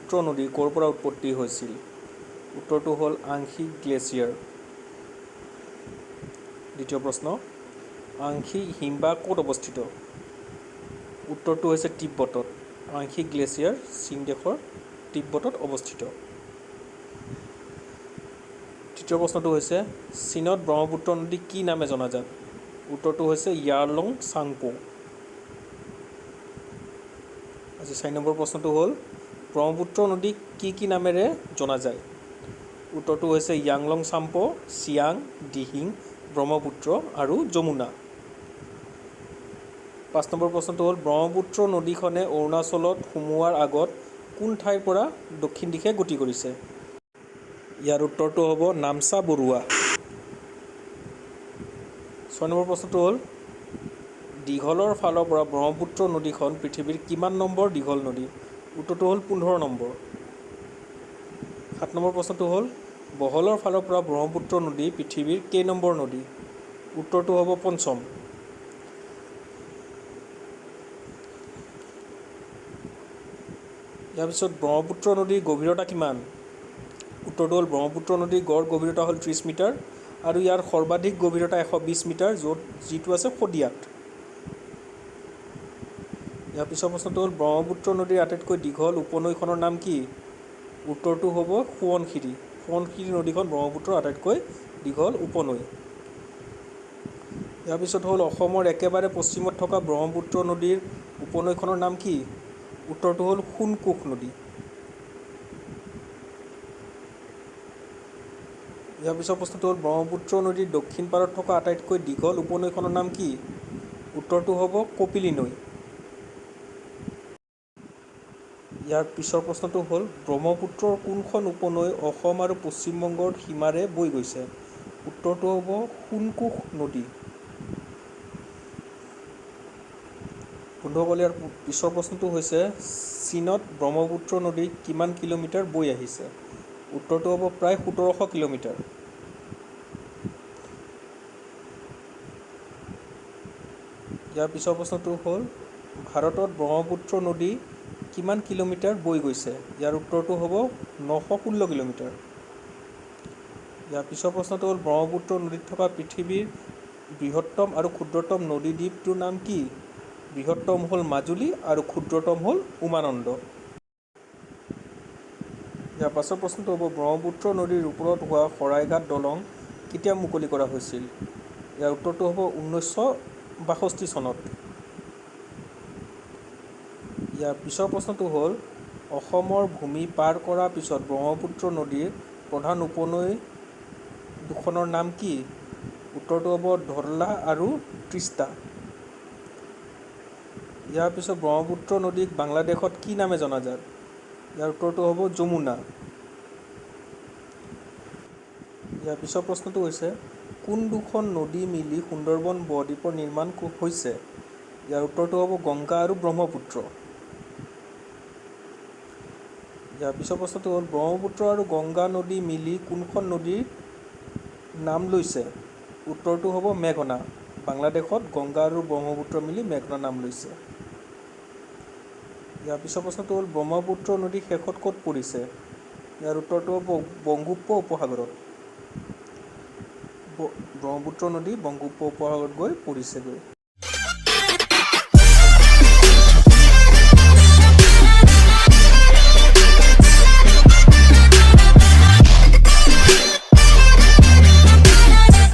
ব্ৰহ্মপুত্ৰ নদী ক'ৰ পৰা উৎপত্তি হৈছিল? উত্তৰটো হ'ল আংশিক গ্লেছিয়াৰ। দ্বিতীয় প্ৰশ্ন, আংশিক হিমবাহ ক'ত অৱস্থিত? উত্তৰটো হৈছে তিব্বতত। আংশিক গ্লেছিয়াৰ চীন দেশৰ তিব্বতত অৱস্থিত। তৃতীয় প্ৰশ্নটো হৈছে চীনত ব্ৰহ্মপুত্ৰ নদী কি নামে জনাজাত? উত্তৰটো হৈছে য়াৰলং চাংপো। আজি 4 নম্বৰ প্ৰশ্নটো হ'ল ব্ৰহ্মপুত্ৰ নদী কি নামেৰে জনা যায়? উত্তৰটো হৈছে য়াংলং চাম্পো, চিয়াং, দিহিং, ব্ৰহ্মপুত্ৰ আৰু যমুনা। 5 নম্বৰ প্ৰশ্নটো হ'ল ব্ৰহ্মপুত্ৰ নদীখনে অৰুণাচলত সোমোৱাৰ আগত কোন ঠাইৰ পৰা দক্ষিণ দিশে গতি কৰিছে? ইয়াৰ উত্তৰটো হ'ব নামচা বৰুৱা। 6 নম্বৰ প্ৰশ্নটো হ'ল দীঘলৰ ফালৰ পৰা ব্ৰহ্মপুত্ৰ নদীখন পৃথিৱীৰ কিমান নম্বৰ দীঘল নদী? উত্তৰটো হ'ল 15 নম্বৰ। 7 নম্বৰ প্ৰশ্নটো হ'ল বহলৰ ফালৰ পৰা ব্ৰহ্মপুত্ৰ নদী পৃথিৱীৰ কেই নম্বৰ নদী? উত্তৰটো হ'ব 5ম। ইয়াৰ পিছত ব্ৰহ্মপুত্ৰ নদীৰ গভীৰতা কিমান? উত্তৰটো হ'ল ব্ৰহ্মপুত্ৰ নদীৰ গড় গভীৰতা হ'ল 30 মিটাৰ আৰু ইয়াৰ সৰ্বাধিক গভীৰতা 120 মিটাৰ, যিটো আছে শদিয়াত। ইয়াৰ পিছৰ প্ৰশ্নটো হ'ল ব্ৰহ্মপুত্ৰ নদীৰ আটাইতকৈ দীঘল উপনৈখনৰ নাম কি? উত্তৰটো হ'ব সোৱণশিৰি। সোৱণশিৰি নদীখন ব্ৰহ্মপুত্ৰৰ আটাইতকৈ দীঘল উপনৈ। ইয়াৰ পিছত হ'ল অসমৰ একেবাৰে পশ্চিমত থকা ব্ৰহ্মপুত্ৰ নদীৰ উপনৈখনৰ নাম কি? উত্তৰটো হ'ল সোণকোষ নদী। ইয়াৰ পিছৰ প্ৰশ্নটো হ'ল ব্ৰহ্মপুত্ৰ নদীৰ দক্ষিণ পাৰত থকা আটাইতকৈ দীঘল উপনৈখনৰ নাম কি? উত্তৰটো হ'ব কপিলী নৈ। ইয়াৰ পিছৰ প্ৰশ্নটো হ'ল ব্ৰহ্মপুত্ৰৰ কোনখন উপনৈ অসম আৰু পশ্চিমবংগৰ সীমাৰে বৈ গৈছে? উত্তৰটো হ'ব সোণকোষ নদী। বন্ধুসকল, ইয়াৰ পিছৰ প্ৰশ্নটো হৈছে চীনত ব্ৰহ্মপুত্ৰ নদী কিমান কিলোমিটাৰ বৈ আহিছে? উত্তৰটো হ'ব প্ৰায় 1700 কিলোমিটাৰ। ইয়াৰ পিছৰ প্ৰশ্নটো হ'ল ভাৰতত ব্ৰহ্মপুত্ৰ নদী কিমান কিলোমিটাৰ বৈ গৈছে? ইয়াৰ উত্তৰটো হ'ব 916 কিলোমিটাৰ। ইয়াৰ পিছৰ প্ৰশ্নটো হ'ল ব্ৰহ্মপুত্ৰ নদীত থকা পৃথিৱীৰ বৃহত্তম আৰু ক্ষুদ্ৰতম নদী দ্বীপটোৰ নাম কি? বৃহত্তম হ'ল মাজুলী আৰু ক্ষুদ্ৰতম হ'ল উমানন্দ। ইয়াৰ পাছৰ প্ৰশ্নটো হ'ব ব্ৰহ্মপুত্ৰ নদীৰ ওপৰত হোৱা শৰাইঘাট দলং কেতিয়া মুকলি কৰা হৈছিল? ইয়াৰ উত্তৰটো হ'ব 1962 চনত। ইয়াৰ পিছৰ প্ৰশ্নটো হ'ল অসমৰ ভূমি পাৰ কৰাৰ পিছত ব্ৰহ্মপুত্ৰ নদীৰ প্ৰধান উপনৈ দুখনৰ নাম কি? উত্তৰটো হ'ব ধৰলা আৰু ত্ৰিষ্টা। ইয়াৰ পিছত ব্ৰহ্মপুত্ৰ নদীক বাংলাদেশত কি নামে জনাজাত? ইয়াৰ উত্তৰটো হ'ব যমুনা। ইয়াৰ পিছৰ প্ৰশ্নটো হৈছে কোন দুখন নদী মিলি সুন্দৰবন বদ্বীপৰ নিৰ্মাণ হৈছে? ইয়াৰ উত্তৰটো হ'ব গংগা আৰু ব্ৰহ্মপুত্ৰ। ইয়াৰ পিছৰ প্ৰশ্নটো হ'ল ব্ৰহ্মপুত্ৰ আৰু গংগা নদী মিলি কোনখন নদীৰ নাম লৈছে? উত্তৰটো হ'ব মেঘনা। বাংলাদেশত গংগা আৰু ব্ৰহ্মপুত্ৰ মিলি মেঘনা নাম লৈছে। ইয়াৰ পিছৰ প্ৰশ্নটো হ'ল ব্ৰহ্মপুত্ৰ নদী শেষত ক'ত পৰিছে? ইয়াৰ উত্তৰটো হ'ব বংগোপ উপসাগৰত। ব্ৰহ্মপুত্ৰ নদী বংগোপ উপসাগৰত গৈ পৰিছেগৈ।